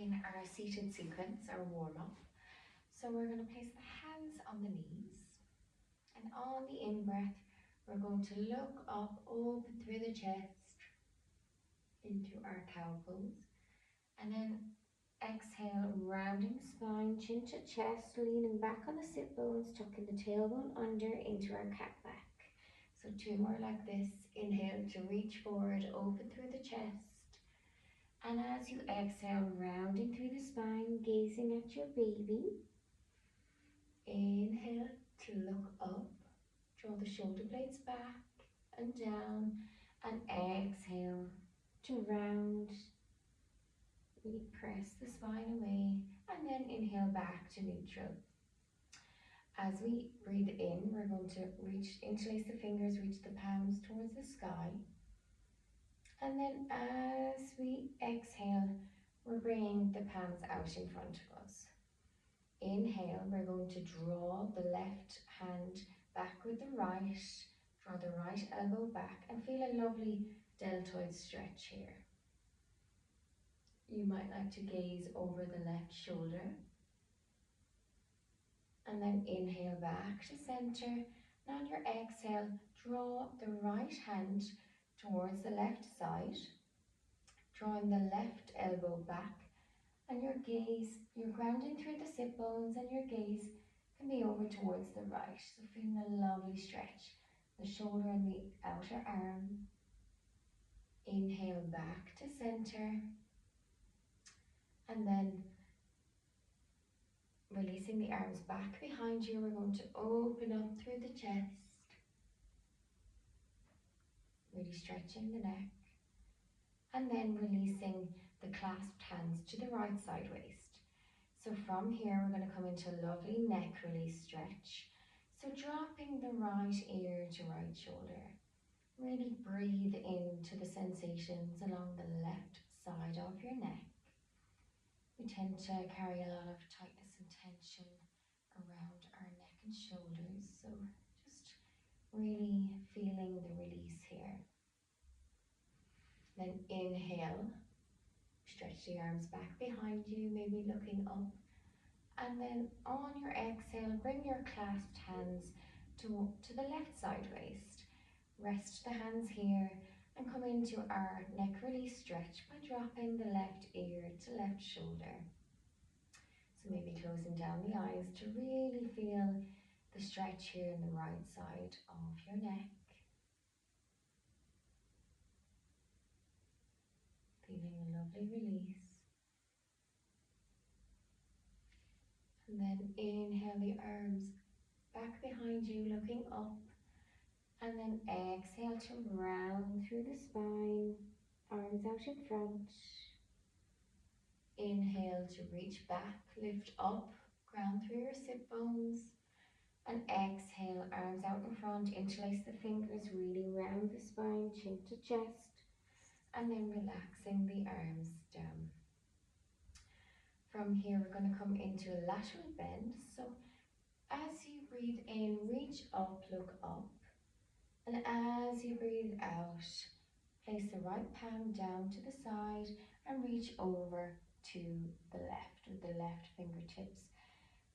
in our seated sequence, our warm-up. So we're going to place the hands on the knees, and on the in-breath, we're going to look up, open through the chest into our cow pose, and then exhale, rounding spine, chin to chest, leaning back on the sit bones, tucking the tailbone under into our cat back. So 2 more like this. Inhale to reach forward, open through the chest. And as you exhale, rounding through the spine, gazing at your baby. Inhale to look up, draw the shoulder blades back and down, and exhale to round. Really press the spine away, and then inhale back to neutral. As we breathe in, we're going to interlace the fingers, reach the palms towards the sky. And then as we exhale, we're bringing the palms out in front of us. Inhale, we're going to draw the left hand back with the right, draw the right elbow back, and feel a lovely deltoid stretch here. You might like to gaze over the left shoulder. And then inhale back to center. And on your exhale, draw the right hand towards the left side, drawing the left elbow back, and your gaze, you're grounding through the sit bones, and your gaze can be over towards the right. So feeling a lovely stretch, the shoulder and the outer arm. Inhale back to center, and then releasing the arms back behind you, we're going to open up through the chest, really stretching the neck, and then releasing the clasped hands to the right side waist. So from here, we're going to come into a lovely neck release stretch. So dropping the right ear to right shoulder. Really breathe into the sensations along the left side of your neck. We tend to carry a lot of tightness and tension around our neck and shoulders, so just really feeling the release here. Then inhale, stretch the arms back behind you, maybe looking up, and then on your exhale, bring your clasped hands to the left side waist. Rest the hands here and come into our neck release stretch by dropping the left ear to left shoulder. So maybe closing down the eyes to really feel the stretch here in the right side of your neck. Feeling a lovely release. And then inhale the arms back behind you, looking up. And then exhale to round through the spine, arms out in front. Inhale to reach back, lift up, ground through your sit bones. And exhale, arms out in front, interlace the fingers, really round the spine, chin to chest. And then relaxing the arms down. From here, we're going to come into a lateral bend. So as you breathe in, reach up, look up. And as you breathe out, place the right palm down to the side and reach over to the left with the left fingertips.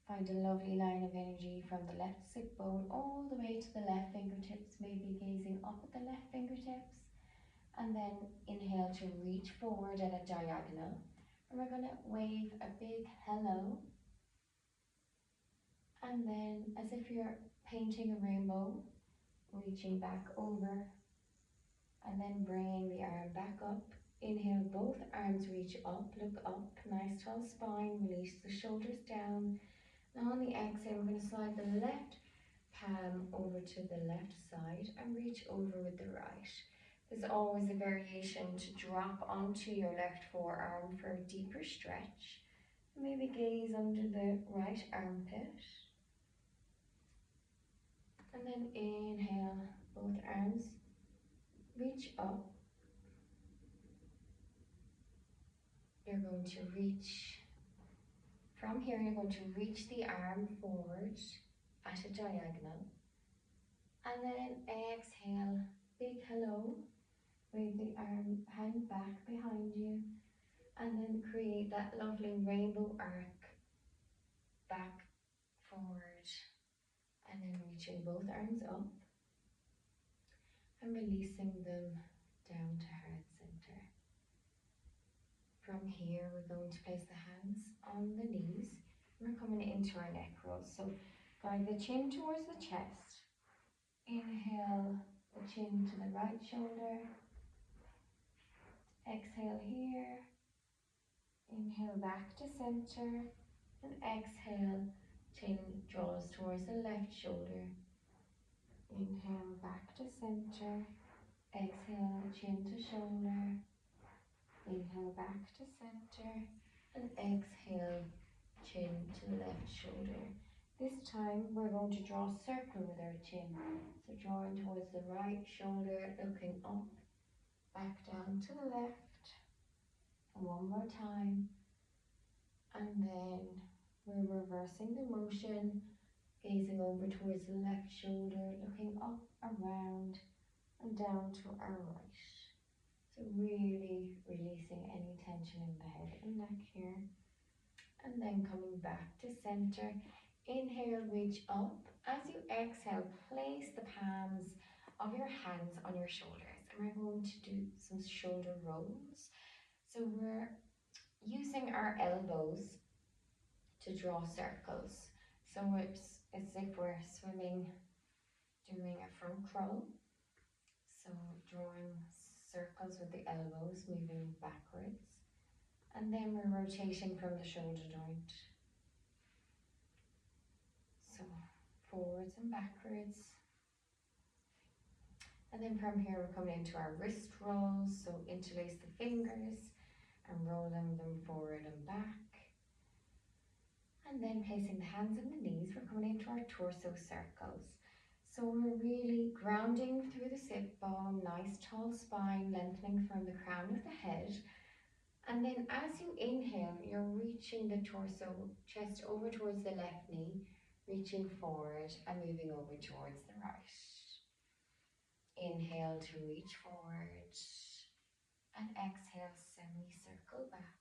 Find a lovely line of energy from the left sit bone all the way to the left fingertips, maybe gazing up at the left fingertips. And then inhale to reach forward at a diagonal. And we're going to wave a big hello. And then as if you're painting a rainbow, reaching back over, and then bringing the arm back up. Inhale, both arms reach up, look up, nice tall spine, release the shoulders down. Now on the exhale, we're going to slide the left palm over to the left side and reach over with the right. There's always a variation to drop onto your left forearm for a deeper stretch. Maybe gaze under the right armpit. And then inhale, both arms reach up. You're going to reach, from here you're going to reach the arm forward at a diagonal. And then exhale, big hello, wave the hand back behind you. And then create that lovely rainbow arc back, forward, and then reaching both arms up and releasing them down to heart center. From here, we're going to place the hands on the knees. We're coming into our neck roll. So guide the chin towards the chest. Inhale the chin to the right shoulder. Exhale here. Inhale back to center. And exhale, chin draws towards the left shoulder. Inhale back to center. Exhale, chin to shoulder. Inhale back to center. And exhale, chin to left shoulder. This time we're going to draw a circle with our chin. So drawing towards the right shoulder, looking up, back down to the left. And one more time. And then we're reversing the motion, gazing over towards the left shoulder, looking up, around, and down to our right. So really releasing any tension in the head and neck here. And then coming back to center. Inhale, reach up. As you exhale, place the palms of your hands on your shoulders. And we're going to do some shoulder rolls. So we're using our elbows to draw circles. So it's as if we're swimming, doing a front crawl. So drawing circles with the elbows, moving backwards. And then we're rotating from the shoulder joint. So forwards and backwards. And then from here we're coming into our wrist rolls. So interlace the fingers and rolling them forward and back. And then placing the hands on the knees, we're coming into our torso circles. So we're really grounding through the sit bone, nice tall spine, lengthening from the crown of the head. And then as you inhale, you're reaching the torso, chest over towards the left knee, reaching forward and moving over towards the right. Inhale to reach forward and exhale, semicircle back.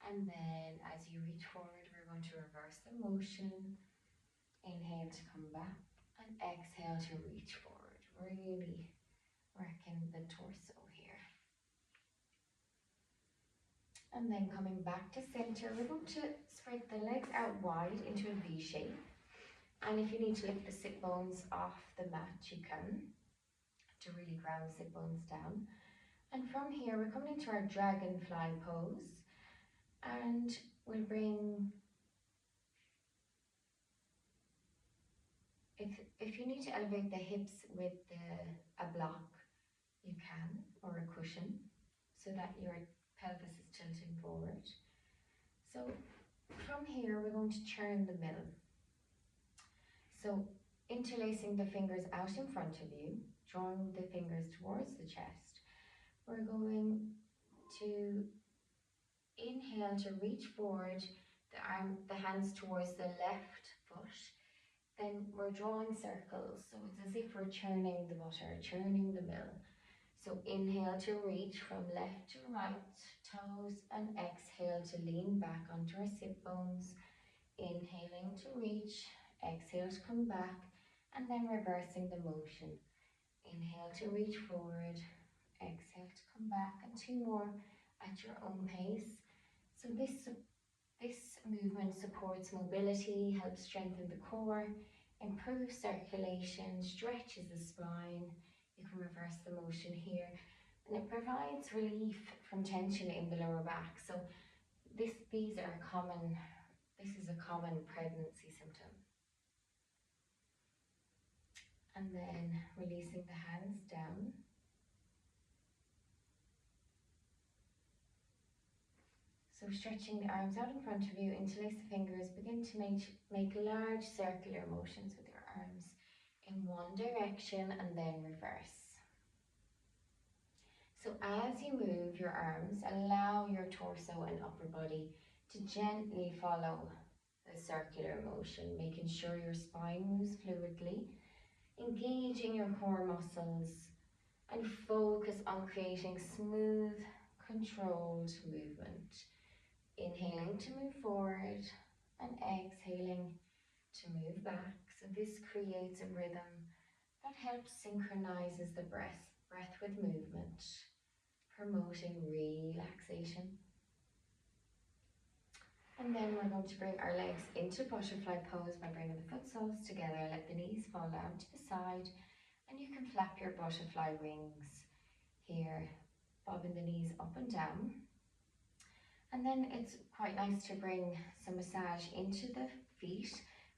And then as you reach forward, we're going to reverse the motion. Inhale to come back and exhale to reach forward. Really working the torso here. And then coming back to center, we're going to spread the legs out wide into a V shape. And if you need to lift the sit bones off the mat, you can, to really ground the sit bones down. And from here, we're coming into our dragonfly pose. And we'll bring, if you need to elevate the hips with a block, you can, or a cushion, so that your pelvis is tilting forward. So from here, we're going to turn the middle. So interlacing the fingers out in front of you, drawing the fingers towards the chest. We're going to inhale to reach forward, the hands towards the left foot. Then we're drawing circles, so it's as if we're churning the butter, churning the mill. So inhale to reach from left to right, toes, and exhale to lean back onto our sit bones. Inhaling to reach, exhale to come back, and then reversing the motion. Inhale to reach forward, exhale to come back, and two more at your own pace. So this movement supports mobility, helps strengthen the core, improves circulation, stretches the spine. You can reverse the motion here, and it provides relief from tension in the lower back. So this is a common pregnancy symptom. And then releasing the hands down. So stretching the arms out in front of you, interlace the fingers, begin to make large circular motions with your arms in one direction and then reverse. So as you move your arms, allow your torso and upper body to gently follow the circular motion, making sure your spine moves fluidly, engaging your core muscles, and focus on creating smooth, controlled movement. Inhaling to move forward and exhaling to move back. So this creates a rhythm that helps synchronizes the breath with movement, promoting relaxation. And then we're going to bring our legs into butterfly pose by bringing the foot soles together. Let the knees fall down to the side, and you can flap your butterfly wings here, bobbing the knees up and down. And then it's quite nice to bring some massage into the feet.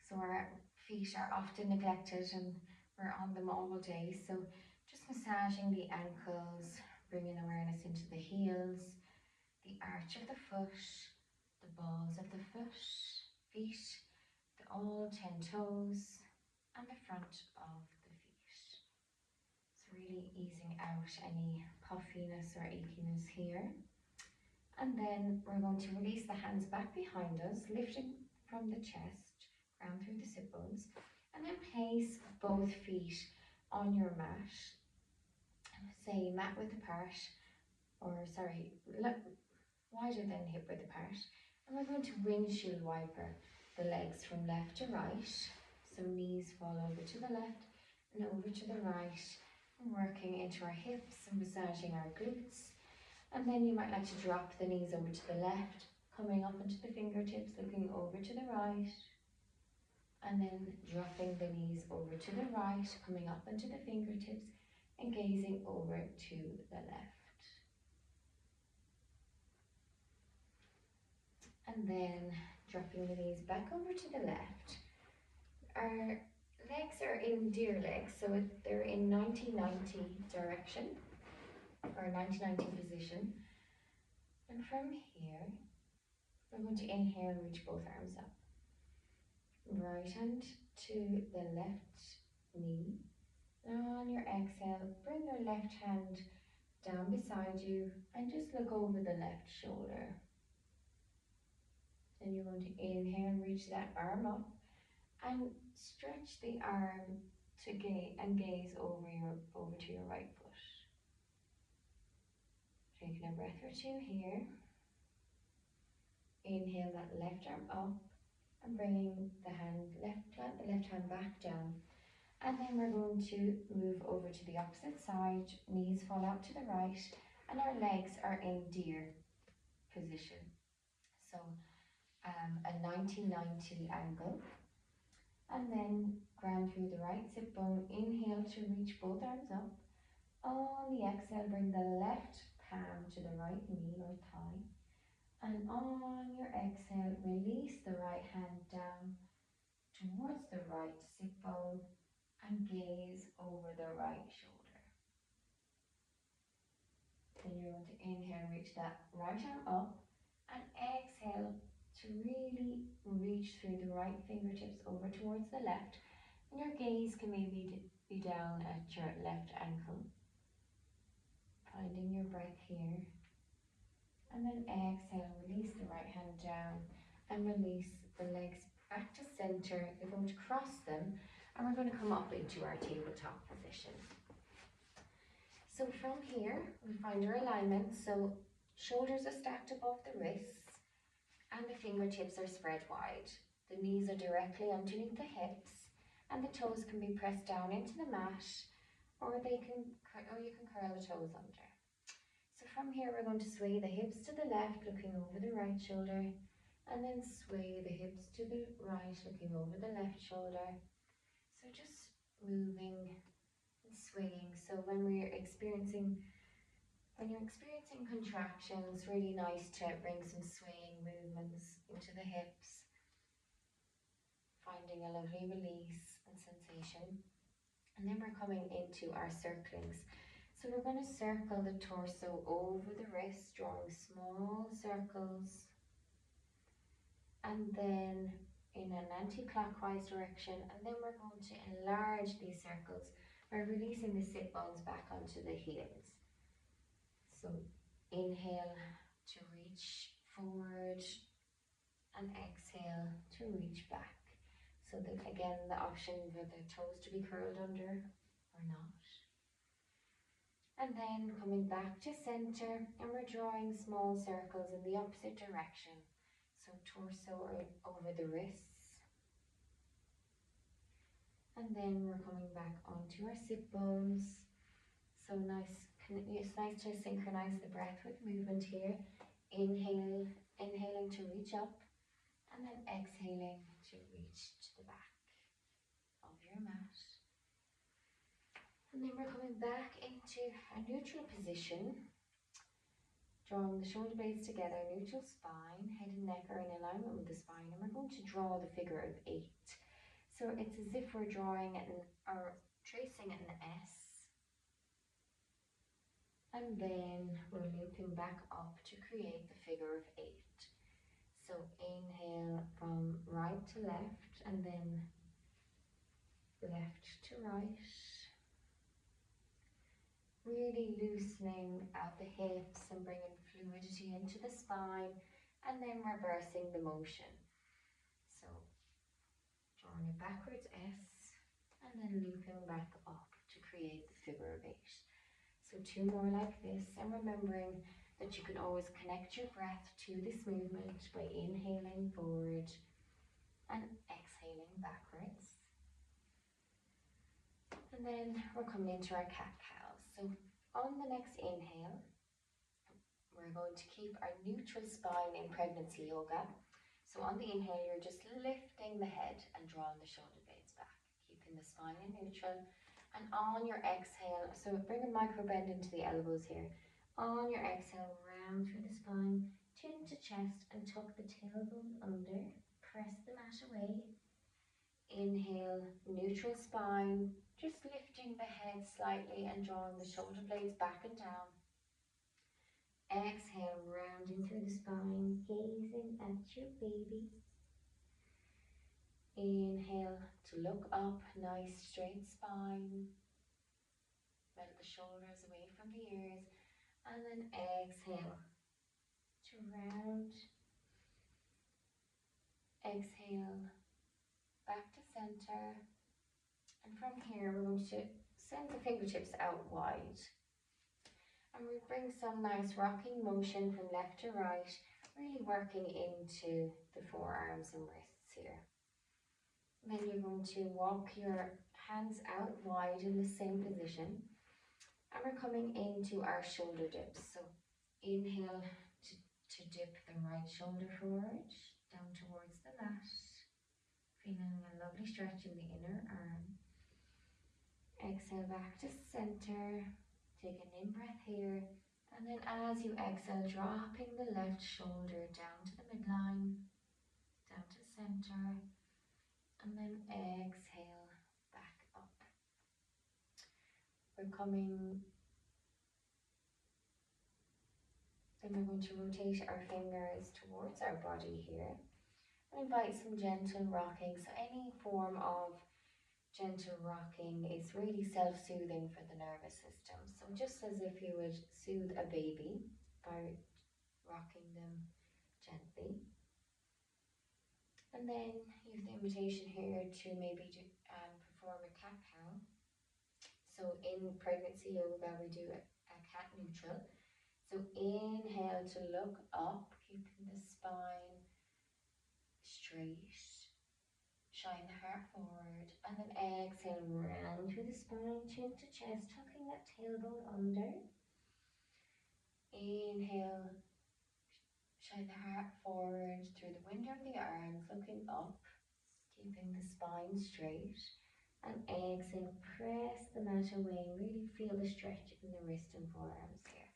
So our feet are often neglected and we're on them all day. So just massaging the ankles, bringing awareness into the heels, the arch of the foot, the balls of the feet, all 10 toes, and the front of the feet. So really easing out any puffiness or achiness here. And then we're going to release the hands back behind us, lifting from the chest, ground through the sit bones, and then place both feet on your mat. Say mat width apart, or sorry, wider than hip width apart. And we're going to windshield wiper the legs from left to right. So knees fall over to the left and over to the right. And working into our hips and massaging our glutes. And then you might like to drop the knees over to the left, coming up into the fingertips, looking over to the right. And then dropping the knees over to the right, coming up into the fingertips, and gazing over to the left. And then dropping the knees back over to the left. Our legs are in deer legs, so they're in 90-90 direction, or 90-90 position. And from here, we're going to inhale and reach both arms up. Right hand to the left knee. Now on your exhale, bring your left hand down beside you and just look over the left shoulder. Then you're going to inhale and reach that arm up and stretch the arm to gaze over to your right foot. Taking a breath or two here. Inhale that left arm up and bringing plant the left hand back down. And then we're going to move over to the opposite side. Knees fall out to the right and our legs are in deer position. So a 90-90 angle. And then ground through the right sit bone. Inhale to reach both arms up. On the exhale, bring the left palm to the right knee or thigh. And on your exhale, release the right hand down towards the right sit bone and gaze over the right shoulder. Then you're going to inhale, reach that right arm up, and exhale to really reach through the right fingertips over towards the left. And your gaze can maybe be down at your left ankle. Finding your breath here. And then exhale, release the right hand down and release the legs back to center. You're going to cross them and we're going to come up into our tabletop position. So from here, we find our alignment. So shoulders are stacked above the wrists and the fingertips are spread wide. The knees are directly underneath the hips and the toes can be pressed down into the mat or you can curl the toes under. So from here, we're going to sway the hips to the left, looking over the right shoulder, and then sway the hips to the right, looking over the left shoulder. So just moving and swaying. So when you're experiencing contractions, really nice to bring some swaying movements into the hips, finding a lovely release and sensation. And then we're coming into our circlings. So we're going to circle the torso over the wrist, drawing small circles. And then in an anti-clockwise direction. And then we're going to enlarge these circles by releasing the sit bones back onto the heels. So inhale to reach forward and exhale to reach back. So that again, the option for the toes to be curled under or not. And then coming back to center, and we're drawing small circles in the opposite direction. So torso or over the wrists. And then we're coming back onto our sit bones. So nice, it's nice to synchronize the breath with movement here. Inhaling to reach up, and then exhaling to reach to the back of your mat. And then we're coming back into a neutral position, drawing the shoulder blades together, neutral spine, head and neck are in alignment with the spine, and we're going to draw the figure of 8. So it's as if we're drawing or tracing an S, and then we're looping back up to create the figure of 8. So inhale from right to left, and then left to right. Really loosening out the hips and bringing fluidity into the spine, and then reversing the motion. So drawing a backwards S, and then looping back up to create the figure of 8. So 2 more like this, and remembering that you can always connect your breath to this movement by inhaling forward and exhaling backwards. And then we're coming into our cat-cow. So on the next inhale, we're going to keep our neutral spine in pregnancy yoga. So on the inhale, you're just lifting the head and drawing the shoulder blades back, keeping the spine in neutral. And on your exhale, so bring a micro bend into the elbows here. On your exhale, round through the spine, chin to chest, and tuck the tailbone under. Press the mat away. Inhale, neutral spine, just lifting the head slightly and drawing the shoulder blades back and down. Exhale, rounding through the spine, gazing at your baby. Inhale to look up, nice straight spine. Bend the shoulders away from the ears. And then exhale to round. Exhale, back to center. And from here, we're going to send the fingertips out wide. And we bring some nice rocking motion from left to right, really working into the forearms and wrists here. And then you're going to walk your hands out wide in the same position. And we're coming into our shoulder dips. So inhale to dip the right shoulder forward, down towards the mat. Feeling a lovely stretch in the inner arm. Exhale back to center. Take an in-breath here. And then as you exhale, dropping the left shoulder down to the midline, down to center. And then exhale back up. We're coming, then we're going to rotate our fingers towards our body here. And invite some gentle rocking. So any form of gentle rocking is really self-soothing for the nervous system. So just as if you would soothe a baby by rocking them gently. And then you have the invitation here to maybe perform a cat-cow. So in pregnancy yoga, we do a cat neutral. So inhale to look up, keeping the spine straight. Shine the heart forward, and then exhale round through the spine, chin to chest, tucking that tailbone under. Inhale, shine the heart forward through the window of the arms, looking up, keeping the spine straight. And exhale, press the mat away, really feel the stretch in the wrist and forearms here.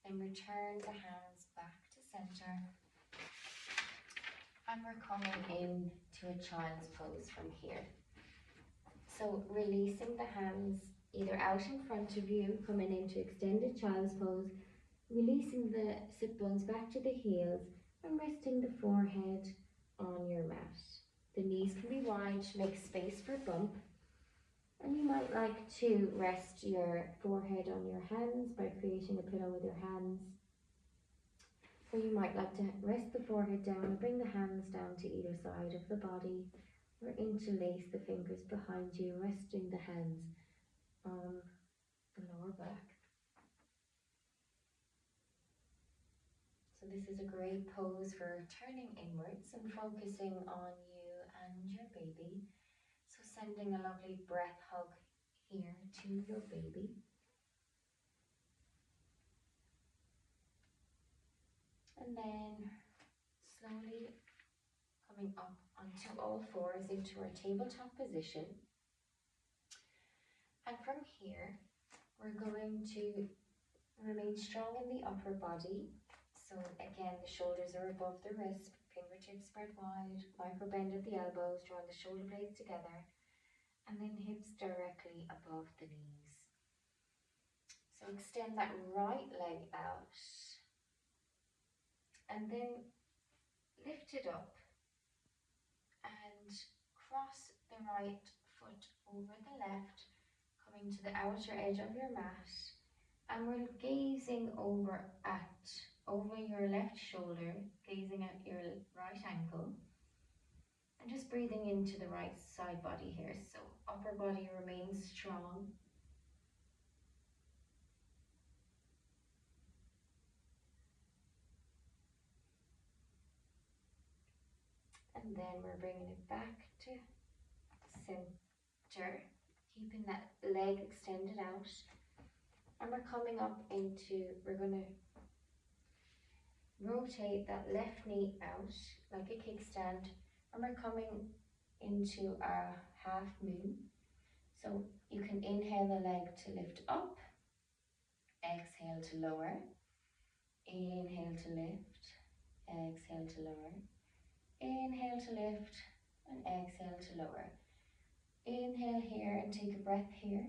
Then return the hands back to center. And we're coming in to a child's pose from here. So releasing the hands either out in front of you, coming into extended child's pose, releasing the sit bones back to the heels, and resting the forehead on your mat. The knees can be wide to make space for bump. And you might like to rest your forehead on your hands by creating a pillow with your hands. Or you might like to rest the forehead down and bring the hands down to either side of the body, or interlace the fingers behind you, resting the hands on the lower back. So this is a great pose for turning inwards and focusing on you and your baby. So sending a lovely breath hug here to your baby. And then slowly coming up onto all fours into our tabletop position. And from here, we're going to remain strong in the upper body. So again, the shoulders are above the wrist, fingertips spread wide, micro bend at the elbows, drawing the shoulder blades together, and then hips directly above the knees. So extend that right leg out, and then lift it up and cross the right foot over the left, coming to the outer edge of your mat, and we're gazing over your left shoulder, gazing at your right ankle, and just breathing into the right side body here. So upper body remains strong. And then we're bringing it back to center, keeping that leg extended out. And we're coming up into, we're going to rotate that left knee out like a kickstand. And we're coming into our half moon. So you can inhale the leg to lift up, exhale to lower, inhale to lift, exhale to lower, inhale to lift, and exhale to lower. Inhale here and take a breath here.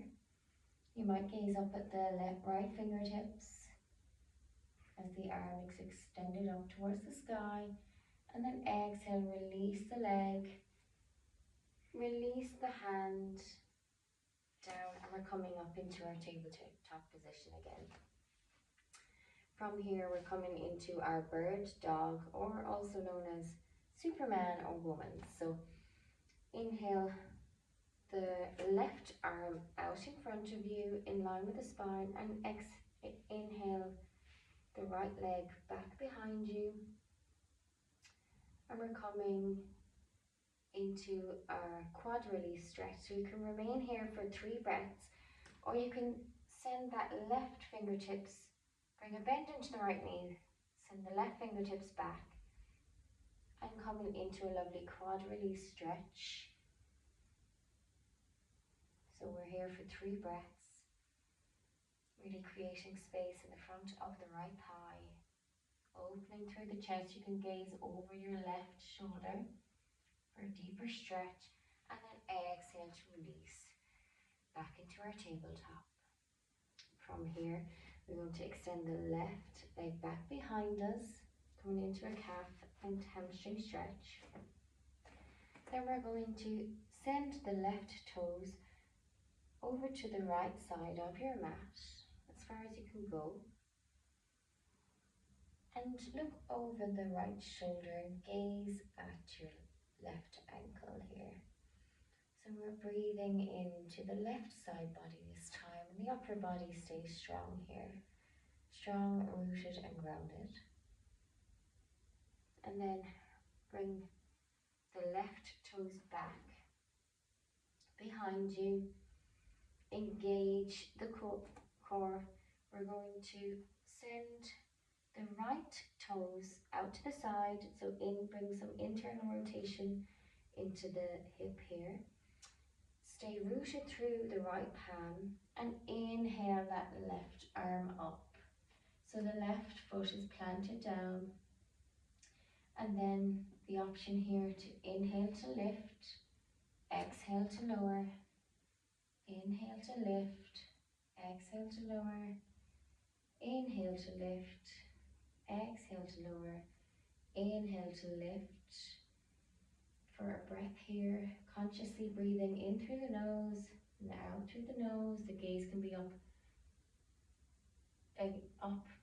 You might gaze up at the right fingertips as the arm is extended up towards the sky. And then exhale, release the leg, release the hand down, and we're coming up into our tabletop position again. From here, we're coming into our bird dog, or also known as Superman or woman. So inhale the left arm out in front of you in line with the spine, and inhale the right leg back behind you. And we're coming into our quad release stretch. So you can remain here for 3 breaths, or you can send that left fingertips, bring a bend into the right knee, send the left fingertips back, and coming into a lovely quad release stretch. So we're here for 3 breaths, really creating space in the front of the right thigh, opening through the chest. You can gaze over your left shoulder for a deeper stretch, and then exhale to release back into our tabletop. From here, we're going to extend the left leg back behind us, going into a calf and hamstring stretch. Then we're going to send the left toes over to the right side of your mat, as far as you can go. And look over the right shoulder and gaze at your left ankle here. So we're breathing into the left side body this time, and the upper body stays strong here. Strong, rooted and grounded. And then bring the left toes back behind you. Engage the core. We're going to send the right toes out to the side. So bring some internal rotation into the hip here. Stay rooted through the right palm and inhale that left arm up. So the left foot is planted down. And then the option here to inhale to lift, exhale to lower, inhale to lift, exhale to lower, inhale to lift, exhale to lower, inhale to lift. For a breath here, consciously breathing in through the nose and out through the nose. The gaze can be up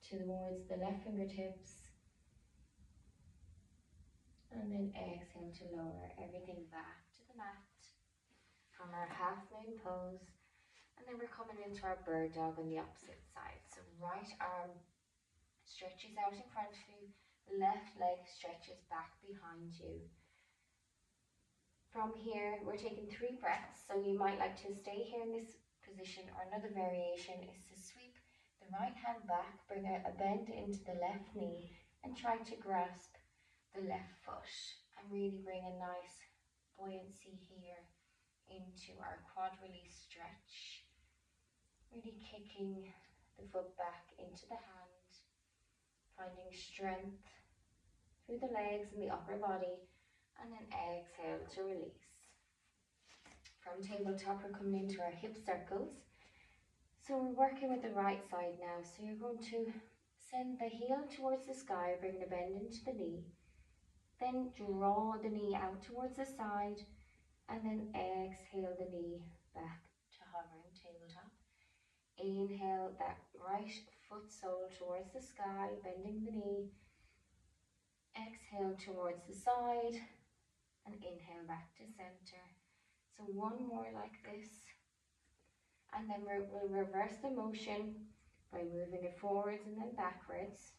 towards the left fingertips. And then exhale to lower everything back to the mat from our half moon pose. And then we're coming into our bird dog on the opposite side. So right arm stretches out in front of you, the left leg stretches back behind you. From here, we're taking 3 breaths, so you might like to stay here in this position, or another variation is to sweep the right hand back, bring a bend into the left knee, and try to grasp the left foot, and really bring a nice buoyancy here into our quad release stretch. Really kicking the foot back into the hand, finding strength through the legs and the upper body, and then exhale to release. From tabletop, we're coming into our hip circles. So we're working with the right side now. So you're going to send the heel towards the sky, bring the bend into the knee. Then draw the knee out towards the side, and then exhale the knee back to hovering tabletop. Inhale that right foot sole towards the sky, bending the knee. Exhale towards the side, and inhale back to center. So one more like this, and then we'll reverse the motion by moving it forwards and then backwards,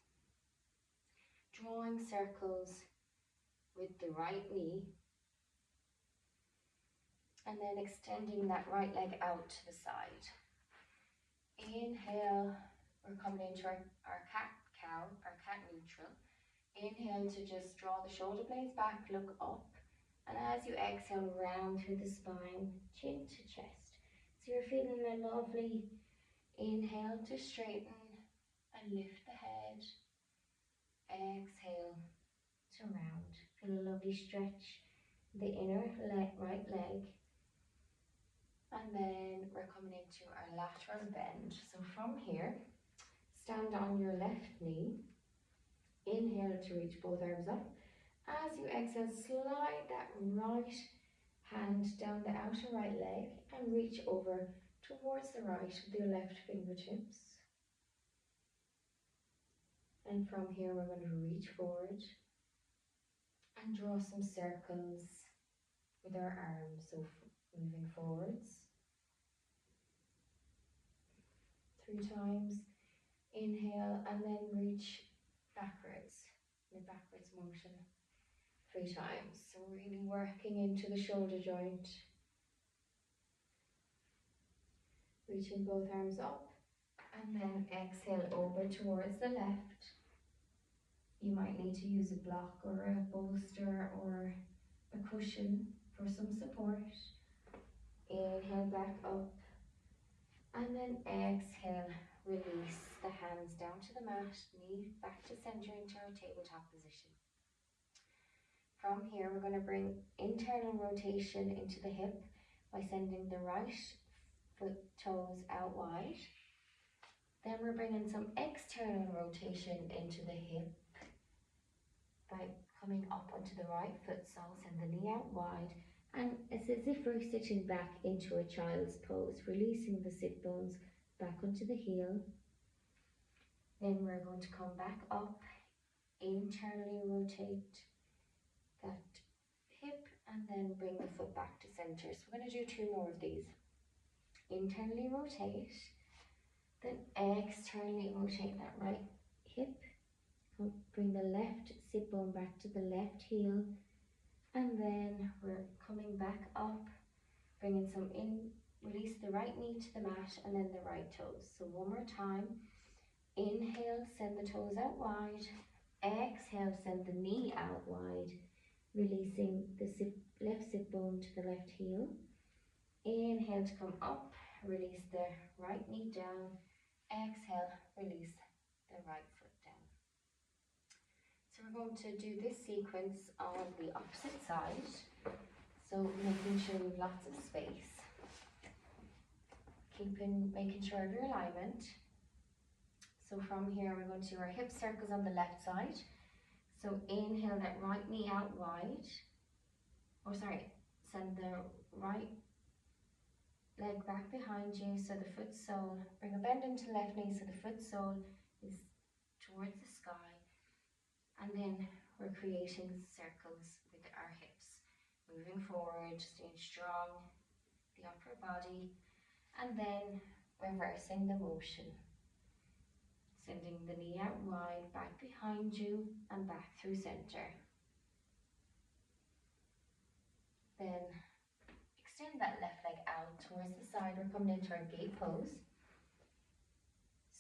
drawing circles with the right knee, and then extending that right leg out to the side. Inhale, we're coming into our cat-cow, our cat neutral. Inhale to just draw the shoulder blades back, look up, and as you exhale, round through the spine, chin to chest. So you're feeling a lovely inhale to straighten and lift the head. Exhale to round. Feel a lovely stretch the inner right leg. And then we're coming into our lateral bend. So from here, stand on your left knee. Inhale to reach both arms up. As you exhale, slide that right hand down the outer right leg and reach over towards the right with your left fingertips. And from here, we're going to reach forward and draw some circles with our arms. So moving forwards 3 times. Inhale, and then reach backwards in a backwards motion 3 times. So really working into the shoulder joint. Reaching both arms up, and then exhale over towards the left. You might need to use a block or a bolster or a cushion for some support. Inhale back up, and then exhale, release the hands down to the mat, knee back to center into our tabletop position. From here, we're going to bring internal rotation into the hip by sending the right foot toes out wide. Then we're bringing some external rotation into the hip by coming up onto the right foot sole, send the knee out wide, and it's as if we're sitting back into a child's pose, releasing the sit bones back onto the heel. Then we're going to come back up, internally rotate that hip, and then bring the foot back to center. So we're going to do 2 more of these. Internally rotate, then externally rotate that right hip. Bring the left sit bone back to the left heel, and then we're coming back up, bringing some in, release the right knee to the mat, and then the right toes. So one more time. Inhale, send the toes out wide. Exhale, send the knee out wide, releasing the left sit bone to the left heel. Inhale to come up, release the right knee down. Exhale, release the right foot down. So we're going to do this sequence on the opposite side. So making sure you have lots of space. Making sure of your alignment. So from here, we're going to do our hip circles on the left side. So inhale that right knee out wide. Send the right leg back behind you, so the foot sole, bring a bend into the left knee so the foot sole is towards the sky, and then we're creating circles with our hips, moving forward, staying strong, the upper body, and then reversing the motion. sending the knee out wide, back behind you and back through center. Then extend that left leg out towards the side. We're coming into our gate pose.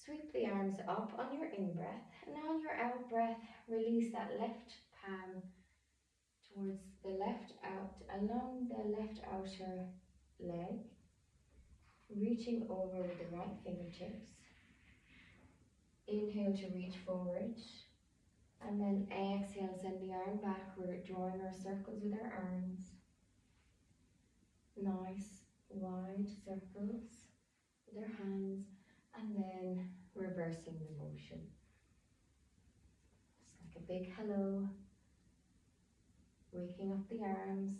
Sweep the arms up on your in-breath, and on your out-breath, release that left palm towards the left out, along the left outer leg, reaching over with the right fingertips. Inhale to reach forward, and then exhale, send the arm back. We're drawing our circles with our arms. Nice wide circles with our hands, and then reversing the motion. It's like a big hello, waking up the arms,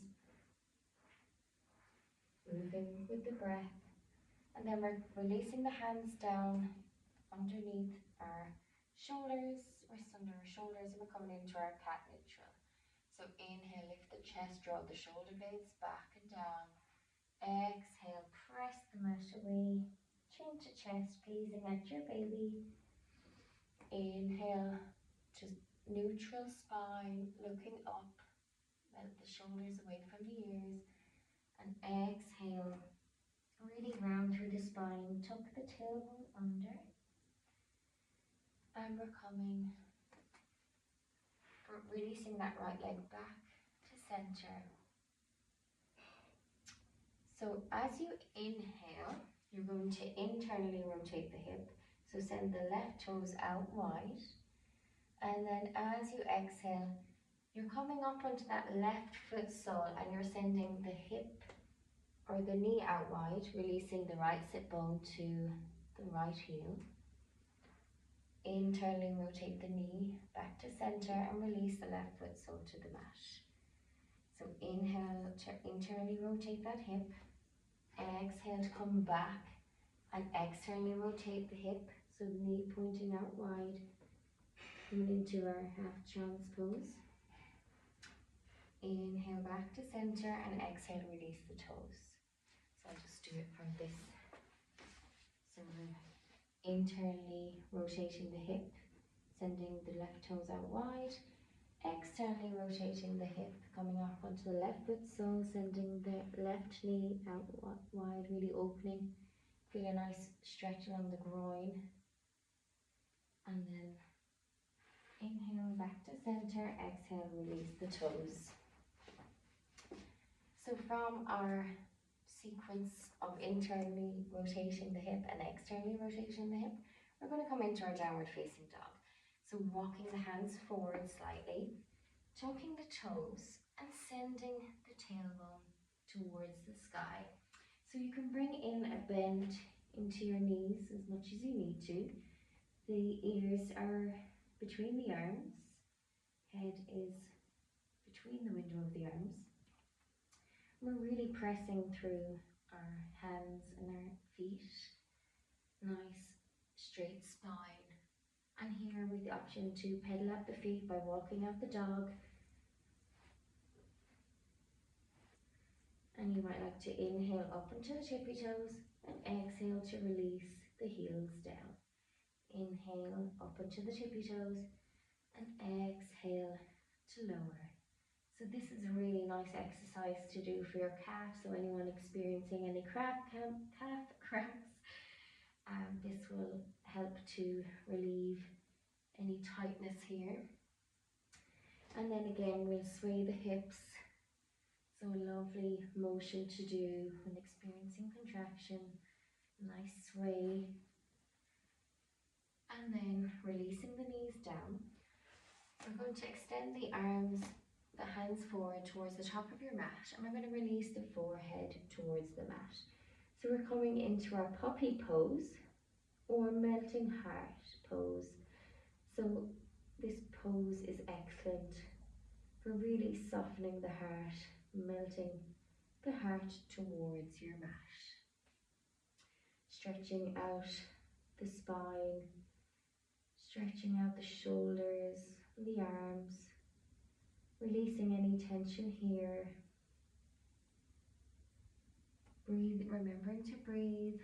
moving with the breath, and then we're releasing the hands down underneath our shoulders, wrists under our shoulders, and we're coming into our cat neutral. So inhale, lift the chest, draw the shoulder blades back and down. Exhale, press the mat away, chin to chest, gazing at your baby. Inhale to neutral spine, looking up, melt the shoulders away from the ears. And exhale, really round through the spine, tuck the tailbone under. And we're releasing that right leg back to center. So as you inhale, you're going to internally rotate the hip. So send the left toes out wide. And then as you exhale, you're coming up onto that left foot sole and you're sending the hip or the knee out wide, releasing the right sit bone to the right heel. Internally rotate the knee back to center and release the left foot sole to the mat. So inhale to internally rotate that hip. Exhale to come back and externally rotate the hip, so the knee pointing out wide, coming into our half child's pose. Inhale back to center and exhale, release the toes. So I'll just do it from this. So we're internally rotating the hip, sending the left toes out wide. Externally rotating the hip, coming up onto the left foot sole, sending the left knee out wide, really opening. Feel a nice stretch along the groin. And then inhale back to center, exhale, release the toes. So from our sequence of internally rotating the hip and externally rotating the hip, we're going to come into our downward facing dog. So walking the hands forward slightly, tucking the toes and sending the tailbone towards the sky. So you can bring in a bend into your knees as much as you need to. The ears are between the arms, head is between the window of the arms. We're really pressing through our hands and our feet. Nice straight spine. And here with the option to pedal out the feet by walking out the dog. And you might like to inhale up into the tippy toes and exhale to release the heels down. Inhale up into the tippy toes and exhale to lower. So this is a really nice exercise to do for your calf. So anyone experiencing any calf cramps, this will help to relieve any tightness here. And then again, we'll sway the hips. So a lovely motion to do when experiencing contraction. Nice sway. And then releasing the knees down. We're going to extend the arms, the hands forward towards the top of your mat, and we're going to release the forehead towards the mat. So we're coming into our puppy pose or melting heart pose. So this pose is excellent for really softening the heart, melting the heart towards your mat. Stretching out the spine, stretching out the shoulders, the arms, releasing any tension here. Breathe, remembering to breathe.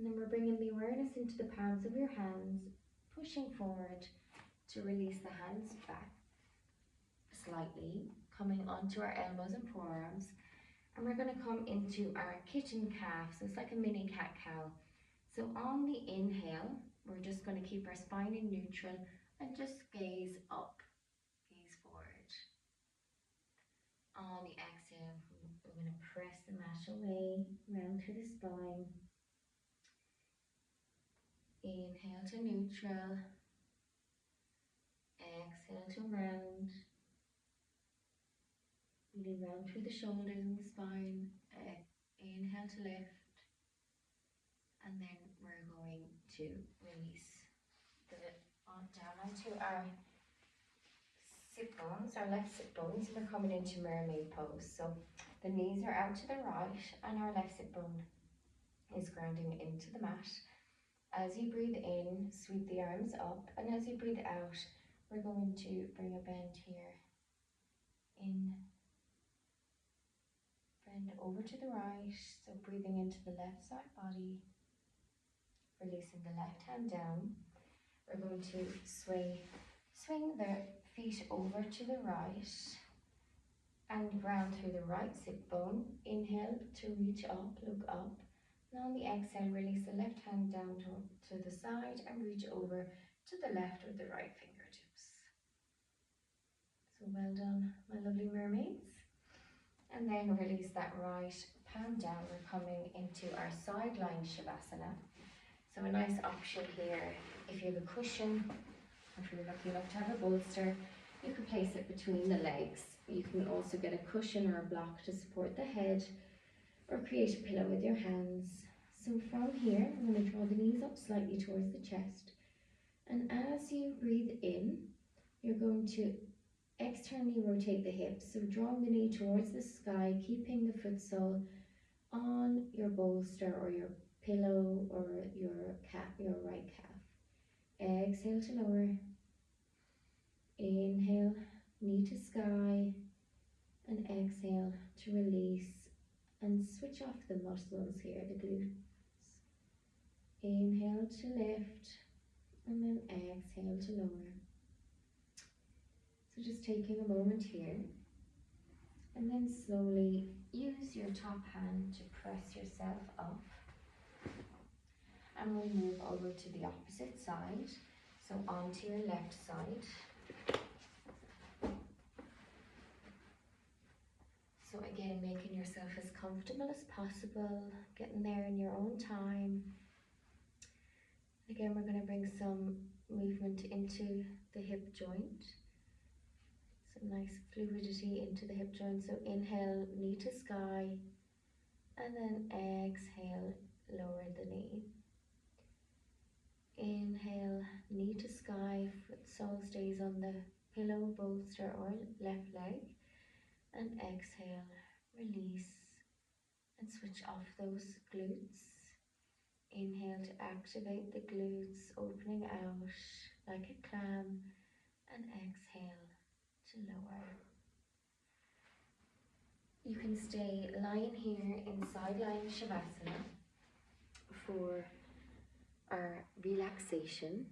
And then we're bringing the awareness into the palms of your hands, pushing forward to release the hands back slightly, coming onto our elbows and forearms. And we're going to come into our kitchen calf, so it's like a mini cat-cow. So on the inhale, we're just going to keep our spine in neutral and just gaze up, gaze forward. On the exhale, we're going to press the mat away, round through the spine. Inhale to neutral, exhale to round. Really round through the shoulders and the spine. Inhale to lift. And then we're going to release down onto our sit bones, our left sit bones. We're coming into mermaid pose. So the knees are out to the right and our left sit bone is grounding into the mat. As you breathe in, sweep the arms up, and as you breathe out, we're going to bring a bend here. In, bend over to the right, so breathing into the left side body, releasing the left hand down. We're going to swing the feet over to the right and ground through the right sit bone. Inhale to reach up, look up. And on the exhale, release the left hand down to the side and reach over to the left with the right fingertips. So well done, my lovely mermaids. And then release that right palm down. We're coming into our side lying Shavasana. So a nice option here, if you have a cushion, or if you're lucky enough to have a bolster, you can place it between the legs. You can also get a cushion or a block to support the head, or create a pillow with your hands. So from here, I'm going to draw the knees up slightly towards the chest. And as you breathe in, you're going to externally rotate the hips. So drawing the knee towards the sky, keeping the foot sole on your bolster or your pillow or your right calf. Exhale to lower. Inhale, knee to sky. And exhale to release and switch off the muscles here, the glutes. Inhale to lift and then exhale to lower. So just taking a moment here, and then slowly use your top hand to press yourself off. And we'll move over to the opposite side, so onto your left side. So again, making yourself as comfortable as possible, getting there in your own time. Again, we're going to bring some movement into the hip joint. Some nice fluidity into the hip joint. So inhale, knee to sky, and then exhale, lower the knee. Inhale, knee to sky, foot sole stays on the pillow, bolster, or left leg. And exhale, release, and switch off those glutes. Inhale to activate the glutes, opening out like a clam, and exhale to lower. You can stay lying here in side lying Shavasana for our relaxation.